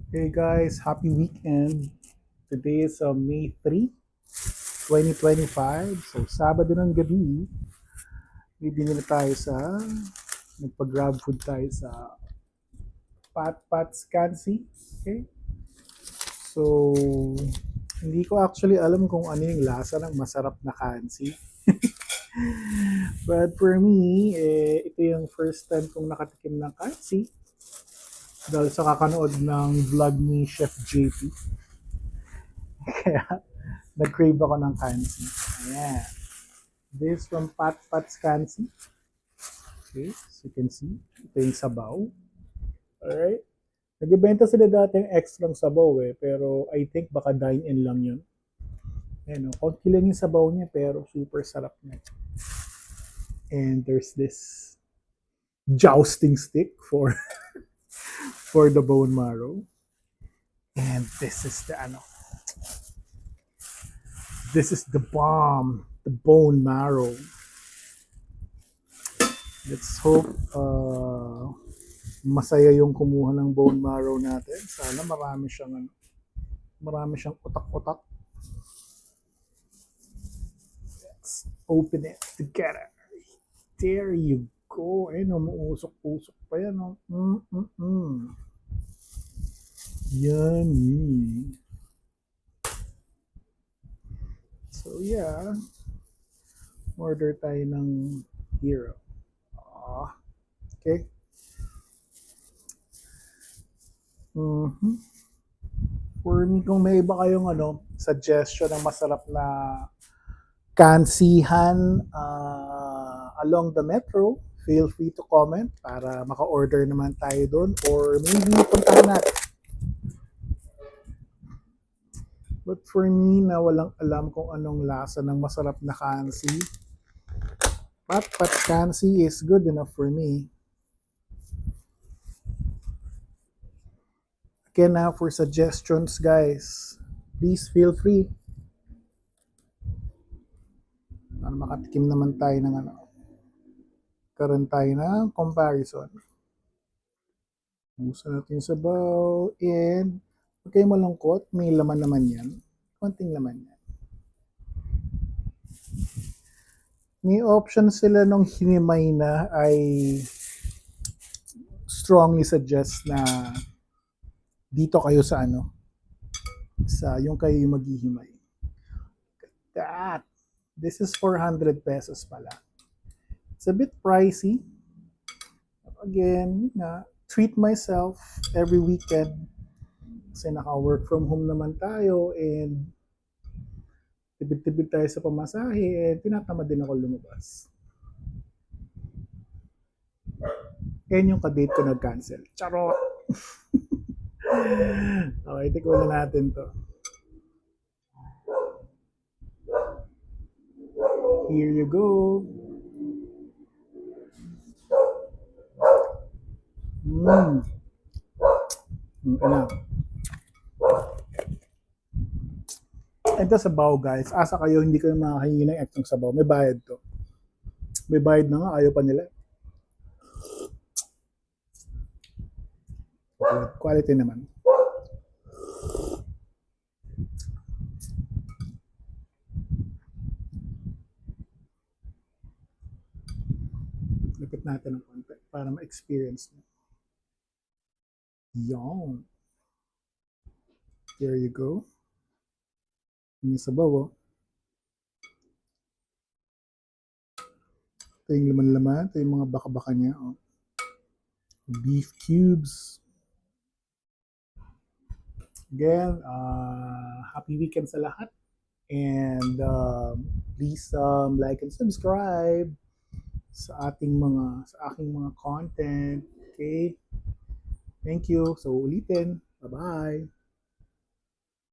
Hey guys, happy weekend. Today is May 3, 2025. So, Sabado ng gabi, bibili na tayo nagpa-grab food tayo sa Pat Pat's Kansi. Okay? So, hindi ko actually alam kung ano yung lasa ng masarap na kansi. But for me, ito yung first time kong nakatikim ng kansi dahil sa kakanood ng vlog ni Chef JP. Kaya, nag-crave ako ng kansi. Ayan. This from Pat Pat's Kansi. Okay, as you can see, ito yung sabaw. Alright. Nagbibenta sila dati yung extra sabaw pero I think baka dine-in lang yun. Ayan, konti lang yung sabaw niya pero super sarap niya. And there's this jousting stick for for the bone marrow. And this is the bomb, the bone marrow. Let's hope masaya yung kumuha ng bone marrow natin. Sana marami siyang utak-utak. Let's open it together. There you go. Ayun, umuusok-usok pa yan. Yummy. So yeah, order tayo ng hero. Okay. For me, kung may iba kayong suggestion ng masarap na kansihan along the metro, feel free to comment para maka-order naman tayo doon or maybe puntahan natin. But for me na walang alam kung anong lasa ng masarap na kansi, Pat Kansi is good enough for me. Again, for suggestions, guys, please feel free. Para makatikim naman tayo ng karoon tayo ng comparison. Busa natin sa sabaw and huwag kayo malungkot, may laman naman yan. Konting laman yan. May option sila nung hinimay na ay strongly suggest na dito kayo sa yung kayo yung maghihimay. That. This is 400 pesos pala. It's a bit pricey. Again, treat myself every weekend. Kasi naka-work from home naman tayo and tibid-tibid tayo sa pamasahe and tinatamad din ako lumabas. Yan yung kadate ko nag-cancel. Charot! Okay, tikman na natin to. Here you go. Ano? Ito sabaw, guys. Asa kayo, hindi kayo makakahingi ng ekstrang sabaw. May bayad to. May bayad na nga, ayaw pa nila. Quality naman. Lipit natin ng konti para ma-experience nyo. Yon. There you go. Yung sabaw, Ito yung laman-laman. Ito yung mga baka-baka niya. Beef cubes. Again, happy weekend sa lahat. And please like and subscribe sa aking mga content. Okay? Thank you. So ulitin. Bye-bye.